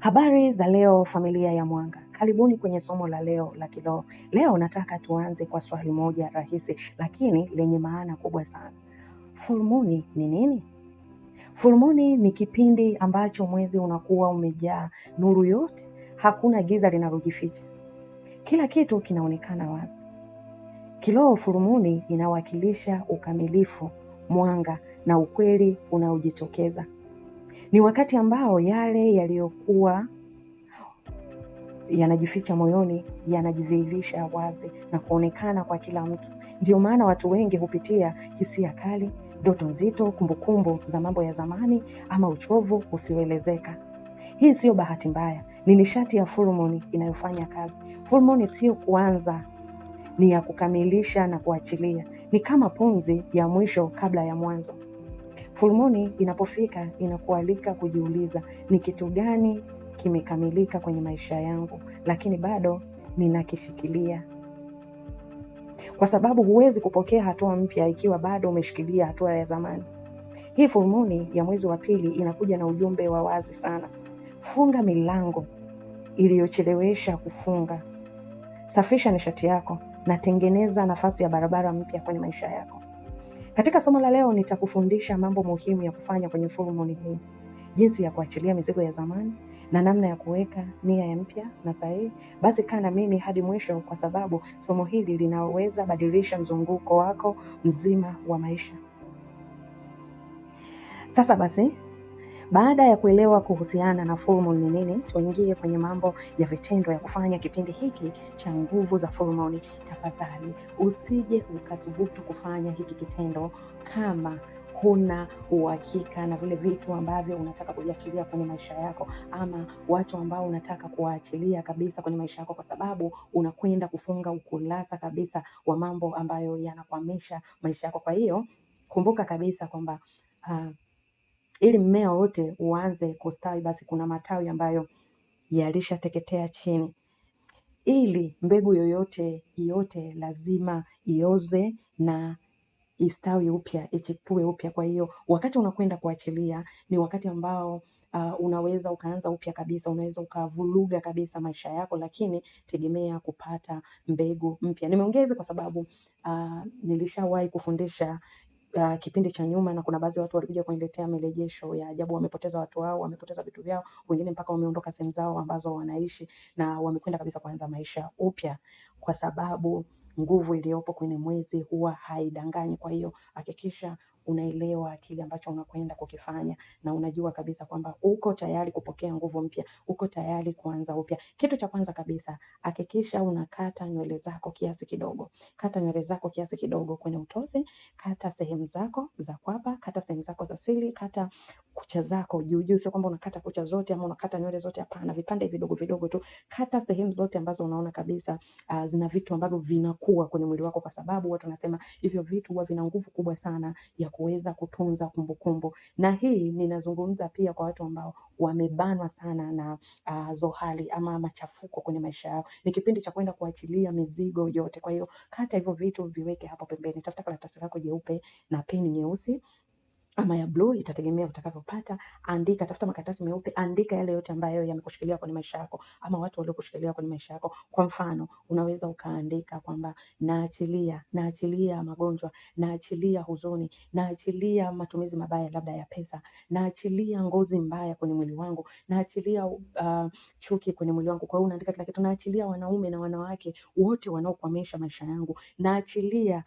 Habari za leo familia ya Mwanga. Karibuni kwenye somo la leo la kiroho. Leo nataka tuanze kwa swali moja rahisi lakini lenye maana kubwa sana. Full moon ni nini? Full moon ni kipindi ambacho mwezi unakuwa umejaa nuru yote, hakuna giza linalojificha. Kila kitu kinaonekana wazi. Kiroho full moon inawakilisha ukamilifu, mwanga na ukweli unaojitokeza. Ni wakati ambao yale yaliyokuwa yanajificha moyoni yanajidhihirisha wazi na kuonekana kwa kila mtu. Ndio maana watu wengi hupitia hisia kali, ndoto nzito, kumbukumbu za mambo ya zamani ama uchovu usioelezeka. Hii sio bahati mbaya, ni nishati ya full moon inayofanya kazi. Full moon sio kuanza, ni ya kukamilisha na kuachilia. Ni kama pumzi ya mwisho kabla ya mwanzo. Full moon inapofika inakualika kujiuliza, ni kitu gani kimekamilika kwenye maisha yangu lakini bado ninakishikilia? Kwa sababu huwezi kupokea hatua mpya ikiwa bado umeshikilia hatua ya zamani. Hii full moon ya mwezi wa pili inakuja na ujumbe wa wazi sana. Funga milango iliyochelewesha kufunga. Safisha nishati yako na tengeneza nafasi ya barabara mpya kwenye maisha yako. Katika somo la leo nitakufundisha mambo muhimu ya kufanya kwenye full moon hii. Jinsi ya kuachilia mizigo ya zamani na namna ya kuweka nia ya mpya na sahihi. Basi kaa na mimi hadi mwisho, kwa sababu somo hili linaweza badilisha mzunguko wako mzima wa maisha. Sasa basi, baada ya kuelewa kuhusiana na full moon ni nini, tuingie kwenye mambo ya vitendo ya kufanya kipindi hiki cha nguvu za full moon. Tafadhali usije ukasubutu kufanya hiki kitendo kama huna uhakika na vile vitu ambavyo unataka kujiachilia kwenye maisha yako, ama watu ambao unataka kuwaachilia kabisa kwenye maisha yako, kwa sababu unakwenda kufunga ukurasa kabisa wa mambo ambayo yanakwamisha maisha yako. Kwa hiyo kumbuka kabisa kwamba ili mmea wote uanze kustawi, basi kuna matawi ambayo yalishateketea chini. Ili mbegu yoyote lazima ioze na istawi upya, ichipue upya. Kwa hiyo wakati unakwenda kuachilia ni wakati ambao unaweza ukaanza upya kabisa, unaweza ukavuruga kabisa maisha yako, lakini tegemea kupata mbegu mpya. Nimeongea hivi kwa sababu nilishawahi kufundisha kipindi cha nyuma, na kuna baadhi ya watu walikuja kuniletea mirejesho ya ajabu. Wamepoteza watu wao, wamepoteza vitu vyao, wengine mpaka wameondoka sehemu zao ambazo wanaishi na wamekwenda kabisa kuanza maisha upya, kwa sababu nguvu iliyopo kwenye mwezi huwa haidanganyi. Kwa hiyo hakikisha unaelewa kile ambacho unakwenda kukifanya na unajua kabisa kwamba uko tayari kupokea nguvu mpya, uko tayari kuanza upya. Kitu cha kwanza kabisa, hakikisha unakata nywele zako kiasi kidogo. Kata nywele zako kiasi kidogo kwenye utosi, kata sehemu zako za kwapa, kata sehemu zako za siri, kata kucha zako juu. Sio kwamba unakata kucha zote ama unakata nywele zote, hapana, vipande vidogo vidogo tu. Kata sehemu zote ambazo unaona kabisa zina vitu ambavyo vinakuwa kwenye mwili wako, kwa sababu watu wanasema hivyo vitu huwa vina nguvu kubwa sana ya kuweza kutunza kumbukumbu. Na hii ninazungumza pia kwa watu ambao wamebanwa sana na zohali ama machafuko kwenye maisha yao. Ni kipindi cha kwenda kuachilia mizigo yote. Kwa hiyo kata hivyo vitu, viweke hapo pembeni. Tafuta karatasi lako jeupe na peni nyeusi ama ya blue, itategemea utakavyopata. Andika, tafuta makaratasi meupe, andika yale yote ambayo yamekushikilia kwenye maisha yako ama watu waliokushikilia kwenye maisha yako. Kwa mfano, unaweza ukaandika kwamba naachilia magonjwa, naachilia huzuni, naachilia matumizi mabaya labda ya pesa, naachilia ngozi mbaya kwenye mwili wangu, naachilia chuki kwenye mwili wangu. Kwa hiyo unaandika kila kitu. Naachilia wanaume na wanawake wote wanaokwamisha maisha yangu, naachilia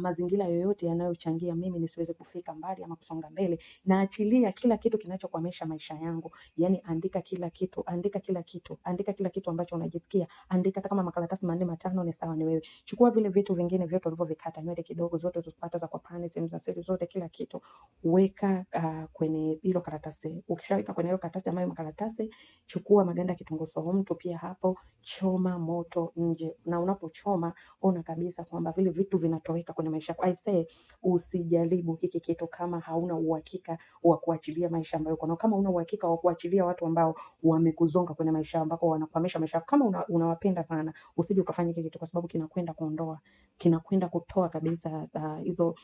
mazingira yoyote yanayochangia mimi nisiweze kufika mbali ama kusonga mbele, naachilia kila kitu kinachokwamisha maisha yangu. Yani andika kila kitu, andika kila kitu, andika kila kitu ambacho unajisikia. Andika hata kama makaratasi 4 5 ni sawa, ni wewe. Chukua vile vitu vingine vyote ulivyovikata, nywele kidogo zote uzipata za kwa pani, sehemu za siri zote, kila kitu weka kwenye hilo karatasi. Ukishaweka kwenye hilo karatasi ambayo makaratasi, chukua maganda ya kitunguu saumu tu pia hapo, choma moto nje. Na unapochoma ona kabisa kwamba vile vitu vinatoweka kwenye maisha yako. I say usijaribu hiki kitu kama hauna uhakika wa kuachilia maisha ambayo uko nayo, kama una uhakika wa kuachilia watu ambao wamekuzonga kwenye maisha ambako wanakwamisha maisha yako, kama unawapenda sana, usije ukafanya hiki kitu, kwa sababu kinakwenda kuondoa, kinakwenda kutoa kabisa hizo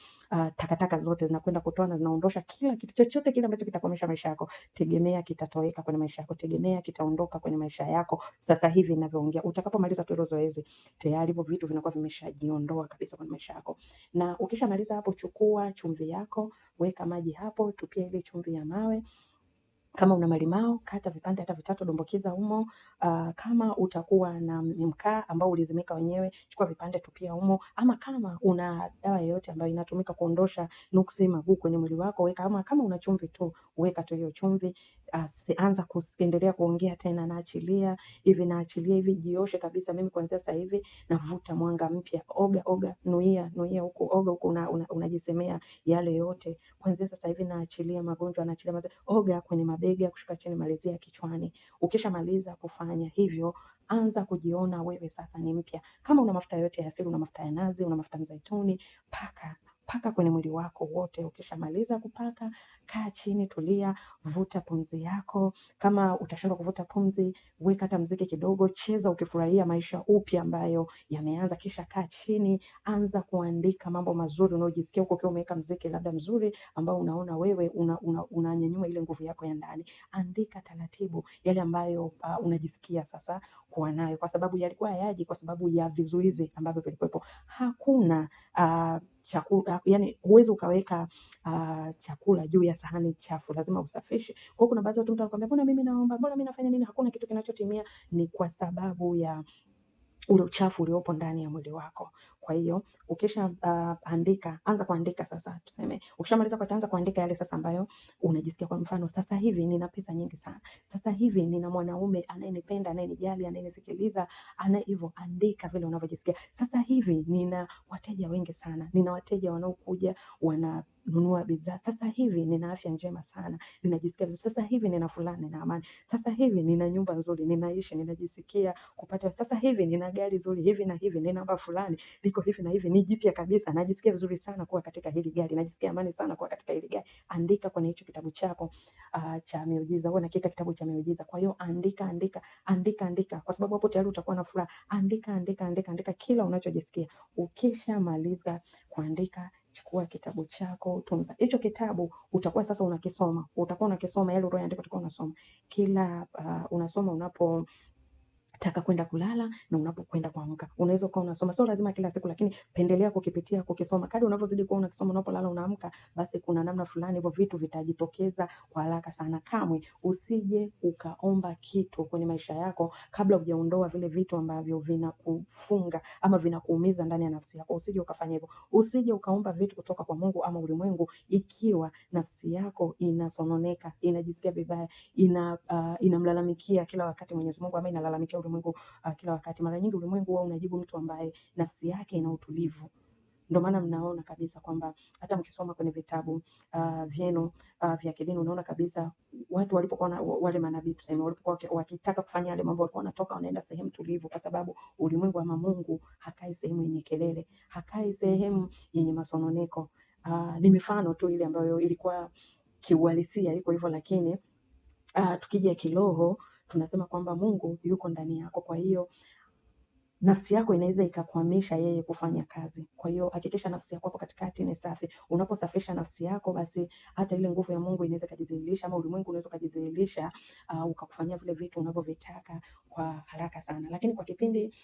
takataka zote zinakwenda kutoa na zinaondosha kila kitu chochote kile ambacho kitakwamisha maisha yako. Tegemea kitatoweka kwenye maisha yako, tegemea kitaondoka kwenye maisha yako sasa hivi ninavyoongea. Utakapomaliza tu hilo zoezi, tayari hivyo vitu vinakuwa vimeshajiondoa kabisa kwenye maisha yako. Na ukishamaliza hapo, chukua chumvi yako, weka maji hapo, tupia ile chumvi ya mawe. Kama una malimao, kata vipande hata vitatu, dumbukiza humo. Kama utakuwa na mkaa ambao ulizimika wenyewe, chukua vipande tupia humo. Ama kama una dawa yoyote ambayo inatumika kuondosha nuksi magugu kwenye mwili wako, weka. Ama kama una chumvi tu, weka tu hiyo chumvi. Anza kuendelea kuongea tena, naachilia hivi, jioshe kabisa. Mimi kuanzia sasa hivi navuta mwanga mpya. Oga, nuia huku, oga huku, unajisemea yale yote. Kuanzia sasa hivi naachilia magonjwa, naachilia oga kwenye mabega kushuka chini, malizia kichwani. Ukishamaliza kufanya hivyo, anza kujiona wewe sasa ni mpya. Kama una mafuta yote ya asili, una mafuta ya nazi, una mafuta mzaituni, paka kwenye mwili wako wote. Ukishamaliza kupaka, kaa chini, tulia, vuta pumzi yako. Kama utashindwa kuvuta pumzi, weka hata mziki kidogo, cheza ukifurahia maisha upya ambayo yameanza. Kisha kaa chini, anza kuandika mambo mazuri unayojisikia huko, ukiwa umeweka mziki labda mzuri ambao unaona wewe unanyanyua ile nguvu yako ya ndani. Andika taratibu yale ambayo unajisikia sasa kuwa nayo, kwa sababu yalikuwa hayaji kwa sababu ya vizuizi ambavyo vilikuwepo. Hakuna chakula, yani huwezi ukaweka chakula juu ya sahani chafu, lazima usafishe. Kwa hiyo kuna baadhi ya watu wanakuambia, mbona mimi naomba, mbona mimi nafanya nini, hakuna kitu kinachotimia. Ni kwa sababu ya ule uchafu uliopo ndani ya mwili wako. Kwa hiyo ukisha andika, anza kuandika sasa. Tuseme ukishamaliza kuanza kuandika yale sasa ambayo unajisikia. Kwa mfano, sasa hivi nina pesa nyingi sana, sasa hivi nina mwanaume anayenipenda, anayenijali, anayenisikiliza, hivyo andika vile unavyojisikia. Sasa hivi nina wateja wengi sana, nina wateja wanaokuja wananunua bidhaa. Sasa hivi nina afya njema sana, ninajisikia vizuri. Sasa hivi nina fulani, nina amani. Sasa hivi nina nyumba nzuri, ninaishi, ninajisikia kupata. Sasa hivi nina gari nzuri hivi na hivi, nina namba fulani liko hivi na hivi, ni jipya kabisa, najisikia vizuri sana kuwa katika hili gari, najisikia amani sana kuwa katika hili gari. Andika kwenye hicho kitabu chako cha miujiza. Wewe unakiita kitabu cha miujiza. Kwa hiyo andika, kwa sababu hapo tayari utakuwa na furaha. Andika kila unachojisikia. Ukishamaliza kuandika, chukua kitabu chako, tunza hicho kitabu. Utakuwa sasa unakisoma, yale uliyoandika utakuwa unasoma kila unasoma unapotaka kwenda kulala na unapokwenda kuamka. Unaweza kuwa unasoma, sio lazima kila siku, lakini pendelea kukipitia, kukisoma. Kadri unavyozidi kuwa unakisoma, unapolala, unaamka, basi kuna namna fulani hivyo vitu vitajitokeza kwa haraka sana. Kamwe usije ukaomba kitu kwenye maisha yako kabla hujaondoa vile vitu ambavyo vinakufunga ama vinakuumiza ndani ya nafsi yako. Usije ukafanya hivyo. Usije ukaomba vitu kutoka kwa Mungu ama ulimwengu ikiwa nafsi yako inasononeka, inajisikia vibaya, inamlalamikia kila wakati Mwenyezi Mungu, ama inalalamikia ulimwengu kila wakati. Mara nyingi ulimwengu huwa unajibu mtu ambaye nafsi yake ina utulivu. Ndio maana mnaona kabisa kwamba hata mkisoma kwenye vitabu vyenu vya kidini, unaona kabisa watu walipokuwa wale manabii tuseme, walipokuwa wakitaka kufanya yale mambo, walikuwa wanatoka wanaenda sehemu tulivu, kwa sababu ulimwengu ama Mungu hakai sehemu yenye kelele, hakai sehemu yenye masononeko. Ni mifano tu ile ambayo ilikuwa kiuhalisia iko hivyo, lakini tukija kiroho tunasema kwamba Mungu yuko ndani yako. Kwa hiyo nafsi yako inaweza ikakwamisha yeye kufanya kazi. Kwa hiyo hakikisha nafsi yako hapo katikati ni safi. Unaposafisha nafsi yako, basi hata ile nguvu ya Mungu inaweza kujidhihirisha, ama ulimwengu unaweza kujidhihirisha ukakufanyia vile vitu unavyovitaka kwa haraka sana. Lakini kwa kipindi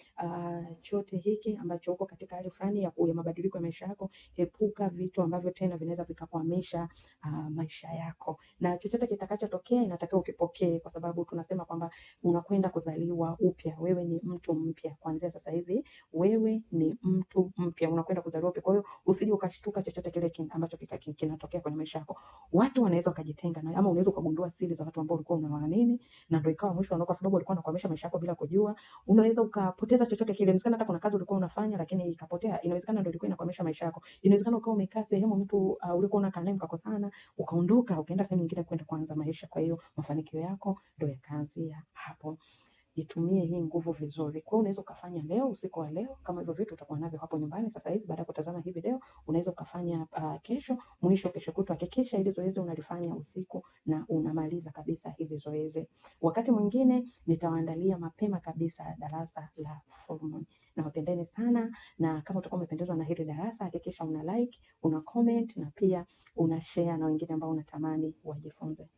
chote hiki ambacho uko katika hali fulani ya mabadiliko ya maisha yako, epuka vitu ambavyo tena vinaweza vikakwamisha maisha yako. Na chochote kitakachotokea inatakiwa ukipokee, kwa sababu tunasema kwamba unakwenda kuzaliwa upya. Wewe ni mtu mpya kuanzia sasa hivi, wewe ni mtu mpya, unakwenda kuzaliwa upya. Kwa hiyo usije ukashtuka chochote kile ambacho kinatokea kwenye maisha yako. Watu wanaweza wakajitenga na, ama unaweza ukagundua siri za watu ambao ulikuwa unawaamini, na ndio ikawa mwisho wao, kwa sababu walikuwa wanakuhamisha maisha yako bila kujua. Unaweza ukapoteza chochote kile. Inawezekana hata kuna kazi ulikuwa unafanya lakini ikapotea. Inawezekana ndio ilikuwa inakuhamisha maisha yako. Inawezekana ukawa umekaa sehemu mtu ulikuwa unakaa naye mkakosana, ukaondoka ukaenda sehemu nyingine kwenda kuanza maisha. Kwa hiyo mafanikio yako ndio yakaanzia hapo. itumie hii nguvu vizuri. Kwa hiyo unaweza ukafanya leo, usiku wa leo, kama hivyo vitu utakuwa navyo hapo nyumbani sasa hivi baada ya kutazama hii video, unaweza ukafanya kesho, mwisho kesho kutwa. Hakikisha hili zoezi unalifanya usiku na unamaliza kabisa hili zoezi. Wakati mwingine nitawaandalia mapema kabisa darasa la full moon. Nawapendeni sana, na kama utakuwa umependezwa na hili darasa, hakikisha una like, una comment na pia una share na wengine ambao unatamani wajifunze.